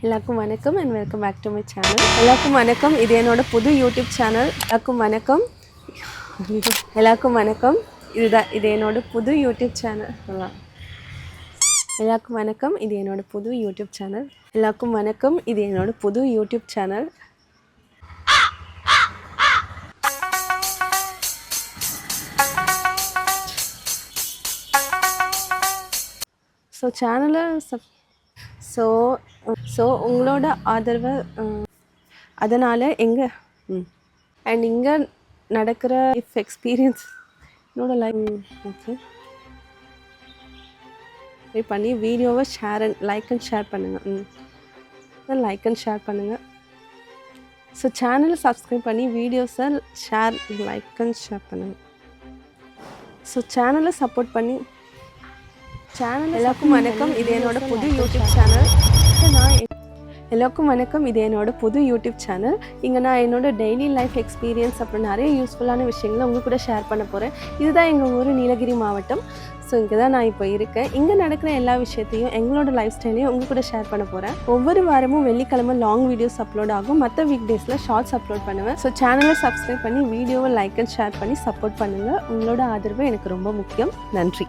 எல்லாருக்கும் வணக்கம் and welcome back to my channel. எல்லாருக்கும் வணக்கம், இது என்னோட புது யூடியூப் சேனல். எல்லாருக்கும் வணக்கம், இது என்னோட புது யூடியூப் சேனல். எல்லாருக்கும் வணக்கம், இது என்னோட புது யூடியூப் சேனல். எல்லாருக்கும் வணக்கம், இது என்னோட புது யூடியூப் சேனல். ஸோ சேனலை ஸோ உங்களோட ஆதரவை அதனால் அண்ட் இங்கே நடக்கிற எக்ஸ்பீரியன்ஸ் என்னோட ஓகே பண்ணி வீடியோவை லைக் அண்ட் ஷேர் பண்ணுங்கள். லைக் அண்ட் ஷேர் பண்ணுங்கள். ஸோ சேனலை சப்ஸ்கிரைப் பண்ணி வீடியோஸை லைக் அண்ட் ஷேர் பண்ணுங்கள். ஸோ சேனலை சப்போர்ட் பண்ணி எல்லாருக்கும் வணக்கம், இது என்னோட புது யூடியூப் சேனல். எல்லாருக்கும் வணக்கம், இது என்னோட புது யூடியூப் சேனல். இங்கே நான் என்னோட டெய்லி லைஃப் எக்ஸ்பீரியன்ஸ் அப்புறம் நிறைய யூஸ்ஃபுல்லான விஷயங்களை உங்கள் கூட ஷேர் பண்ண போகிறேன். இதுதான் எங்கள் ஊர் நீலகிரி மாவட்டம். ஸோ இங்கே தான் நான் இப்போ இருக்கேன். இங்கே நடக்கிற எல்லா விஷயத்தையும் எங்களோட லைஃப் ஸ்டைலையும் உங்கள் கூட ஷேர் பண்ண போகிறேன். ஒவ்வொரு வாரமும் வெள்ளிக்கிழமை லாங் வீடியோஸ் அப்லோட் ஆகும். மற்ற வீக் டேஸில் ஷார்ட்ஸ் அப்லோட் பண்ணுவேன். ஸோ சேனலை சப்ஸ்கிரைப் பண்ணி வீடியோவை லைக் அண்ட் ஷேர் பண்ணி சப்போர்ட் பண்ணுங்கள். உங்களோட ஆதரவு எனக்கு ரொம்ப முக்கியம். நன்றி.